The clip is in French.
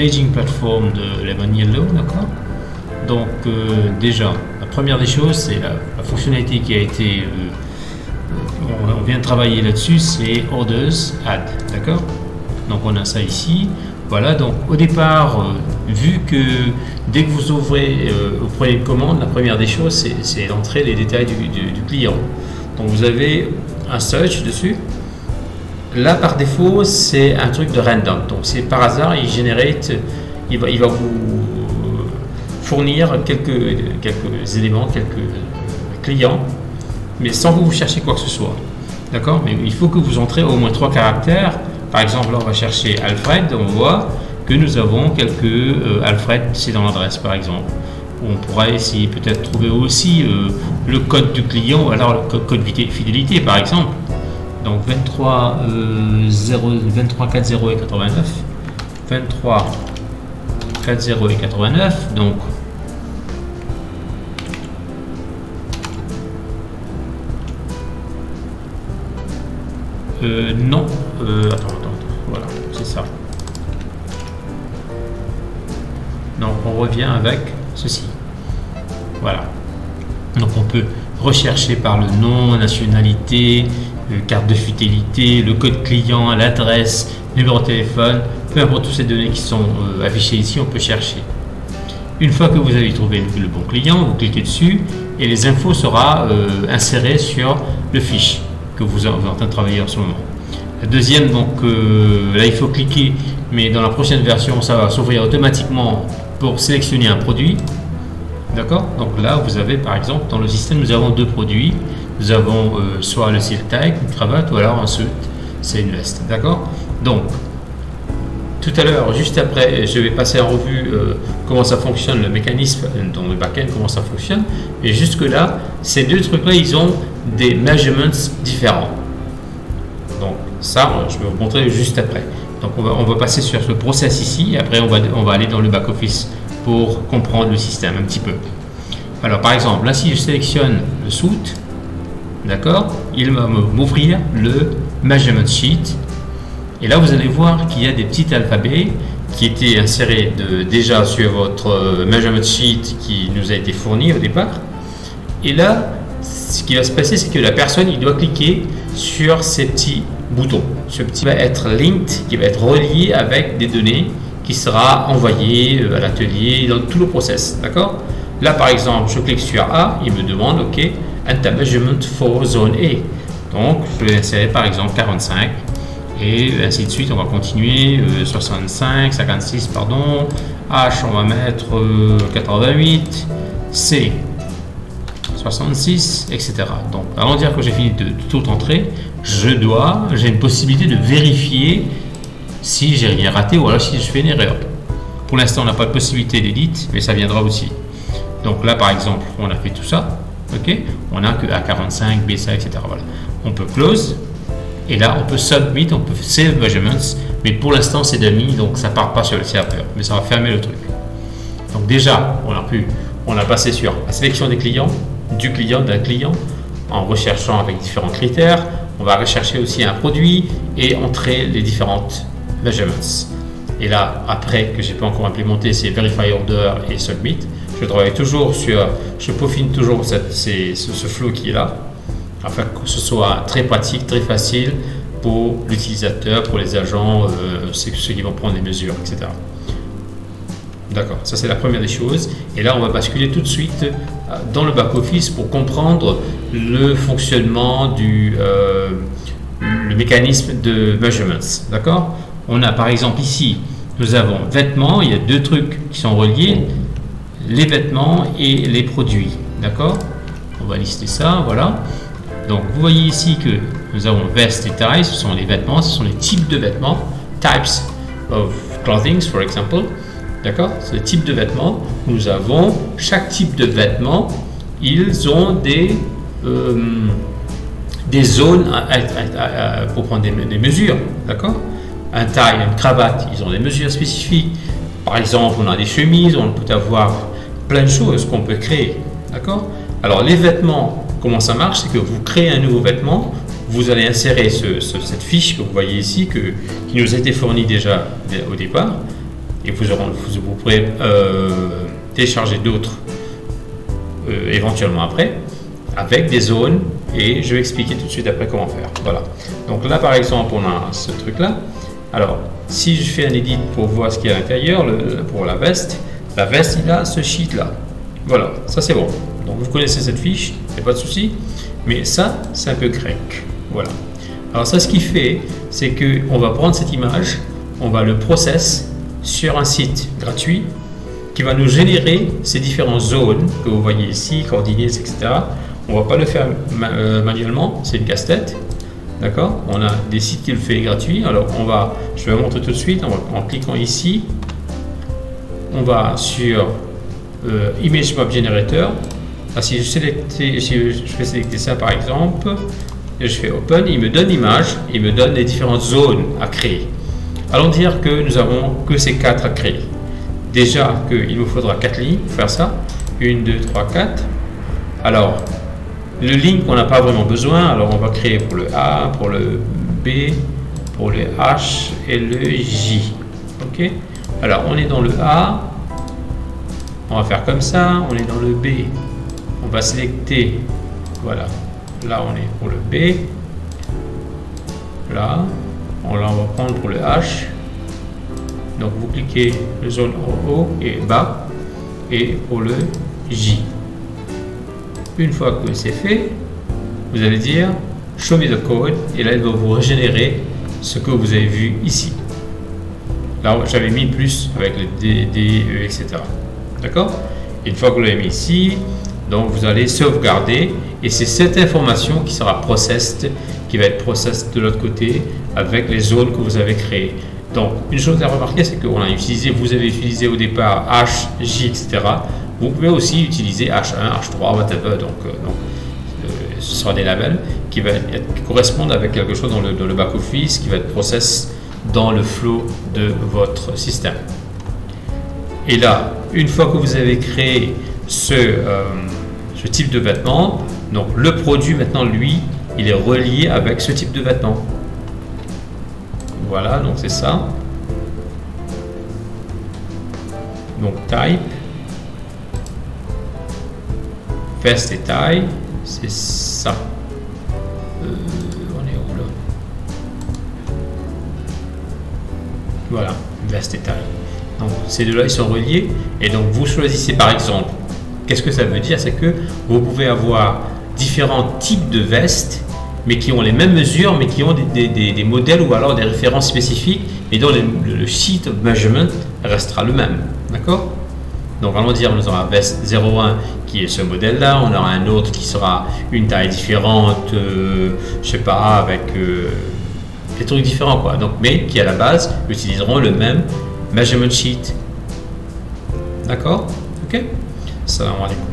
staging platform de Lemon Yellow, d'accord. Donc déjà, la première des choses, c'est la fonctionnalité qui a été, on vient de travailler là-dessus, c'est Orders Add, d'accord. Donc on a ça ici. Voilà, donc au départ, vu que dès que vous ouvrez, vous prenez une commande, la première des choses, c'est d'entrer les détails du client. Donc vous avez un search dessus. Là, par défaut, c'est un truc de random. Donc c'est par hasard, il va vous fournir quelques éléments, quelques clients, mais sans que vous cherchiez quoi que ce soit. D'accord? Mais il faut que vous entrez au moins 3 caractères. Par exemple, là, on va chercher Alfred, on voit que nous avons quelques Alfred, c'est dans l'adresse, par exemple. On pourra essayer peut-être trouver aussi le code du client, ou alors le code fidélité, par exemple. Donc 23 40 et 89. 23 40 et 89. Donc non. Attends, voilà, c'est ça. Donc on revient avec ceci. Voilà. Donc on peut rechercher par le nom, nationalité, carte de fidélité, le code client, l'adresse, numéro de téléphone, peu importe toutes ces données qui sont affichées ici, on peut chercher. Une fois que vous avez trouvé le bon client, vous cliquez dessus et les infos seront insérées sur le fiche que vous êtes en train de travailler en ce moment. La deuxième, donc là il faut cliquer, mais dans la prochaine version, ça va s'ouvrir automatiquement pour sélectionner un produit. D'accord? Donc là, vous avez par exemple, dans le système, nous avons 2 produits. Nous avons soit le style tag, une cravate, ou alors un suit, c'est une veste. D'accord? Donc, tout à l'heure, juste après, je vais passer en revue comment ça fonctionne, le mécanisme dans le backend, comment ça fonctionne. Et jusque-là, ces 2 trucs-là, ils ont des measurements différents. Donc, ça, je vais vous montrer juste après. Donc, on va passer sur ce process ici, et après, on va aller dans le back-office pour comprendre le système un petit peu. Alors, par exemple, là, si je sélectionne le suit, d'accord, il va m'ouvrir le measurement sheet. Et là, vous allez voir qu'il y a des petits alphabets qui étaient insérés déjà sur votre measurement sheet qui nous a été fourni au départ. Et là, ce qui va se passer, c'est que la personne, il doit cliquer sur ces petits boutons. Ce petit va être linked, qui va être relié avec des données qui sera envoyé à l'atelier dans tout le process. D'accord? Là, par exemple, je clique sur A, il me demande, OK, enter measurement for zone A. Donc, je vais insérer par exemple 45 et ainsi de suite. On va continuer 65, 56, pardon. H, on va mettre 88, C, 66, etc. Donc, avant de dire que j'ai fini de tout entrer, j'ai une possibilité de vérifier si j'ai rien raté ou alors si je fais une erreur. Pour l'instant, on n'a pas de possibilité d'édit, mais ça viendra aussi. Donc là, par exemple, on a fait tout ça. Ok, on a que A45, B5, etc. Voilà. On peut close et là, on peut submit, on peut save measurements, mais pour l'instant, c'est dummy, donc ça part pas sur le serveur, mais ça va fermer le truc. Donc déjà, on a passé sur la sélection des clients, d'un client, en recherchant avec différents critères. On va rechercher aussi un produit et entrer les différentes measurements. Et là, après que j'ai pas encore implémenté, c'est verify order et submit. Je travaille toujours je peaufine toujours ce flow qui est là, afin que ce soit très pratique, très facile pour l'utilisateur, pour les agents, ceux qui vont prendre les mesures, etc. D'accord, ça c'est la première des choses. Et là, on va basculer tout de suite dans le back-office pour comprendre le fonctionnement le mécanisme de measurements. D'accord? On a par exemple ici, nous avons vêtements, il y a 2 trucs qui sont reliés, les vêtements et les produits. D'accord? On va lister ça, voilà. Donc vous voyez ici que nous avons vest et tie, ce sont les vêtements, ce sont les types de vêtements, types of clothing, for example. D'accord? C'est le type de vêtements. Nous avons chaque type de vêtements, ils ont des zones pour prendre des mesures. D'accord? Un tie, une cravate, ils ont des mesures spécifiques. Par exemple, on a des chemises, on peut avoir plein de choses qu'on peut créer. D'accord? Alors, les vêtements, comment ça marche? C'est que vous créez un nouveau vêtement, vous allez insérer cette fiche que vous voyez ici, qui nous a été fournie déjà au départ. et vous pourrez télécharger d'autres éventuellement après, avec des zones, et je vais expliquer tout de suite après comment faire. Voilà. Donc là, par exemple, on a ce truc-là. Alors, si je fais un edit pour voir ce qu'il y a à l'intérieur, pour la veste, il a ce sheet-là. Voilà, ça c'est bon. Donc vous connaissez cette fiche, il n'y a pas de souci. Mais ça, c'est un peu grec. Voilà. Alors ça, ce qu'il fait, c'est qu'on va prendre cette image, on va le process sur un site gratuit qui va nous générer ces différentes zones que vous voyez ici, coordonnées, etc. On ne va pas le faire manuellement, c'est une casse-tête. D'accord? On a des sites qui le font gratuit. Alors je vais vous montrer tout de suite en cliquant ici. On va sur Image Map Generator. Là, si je vais sélectionner ça par exemple, et je fais Open, il me donne l'image, il me donne les différentes zones à créer. Allons dire que nous avons que ces 4 à créer. Déjà qu'il nous faudra 4 lignes pour faire ça. 1, 2, 3, 4. Alors, le ligne qu'on n'a pas vraiment besoin, alors on va créer pour le A, pour le B, pour le H et le J. Ok? Alors, on est dans le A. On va faire comme ça. On est dans le B. On va sélecter. Voilà. Là, on est pour le B. Là, on va prendre pour le H. Donc, vous cliquez le zone en haut et bas. Et pour le J. Une fois que c'est fait, vous allez dire Show me the code. Et là, il va vous régénérer ce que vous avez vu ici. Là, j'avais mis plus avec le D, D, E, etc. D'accord? Une fois que vous l'avez mis ici, donc vous allez sauvegarder. Et c'est cette information qui sera processed, qui va être processed de l'autre côté avec les zones que vous avez créées. Donc, une chose à remarquer, c'est que vous avez utilisé au départ H, J, etc. Vous pouvez aussi utiliser H1, H3, whatever. Donc, ce sera des labels qui correspondent avec quelque chose dans le back-office qui va être process dans le flow de votre système. Et là, une fois que vous avez créé ce type de vêtement, donc le produit maintenant, lui, il est relié avec ce type de vêtement. Voilà, donc c'est ça. Donc type, veste et taille, c'est ça. On est où là? Voilà, veste et taille. Donc ces deux-là, ils sont reliés. Et donc vous choisissez par exemple. Qu'est-ce que ça veut dire? C'est que vous pouvez avoir différents types de vestes, mais qui ont les mêmes mesures, mais qui ont des modèles ou alors des références spécifiques, et dont le sheet of measurement restera le même. D'accord? Donc allons dire, nous aurons un veste 01 qui est ce modèle-là, on aura un autre qui sera une taille différente, je sais pas, avec des trucs différents, quoi. Donc, mais qui à la base utiliseront le même measurement sheet. D'accord? Ok? Salam alaikum.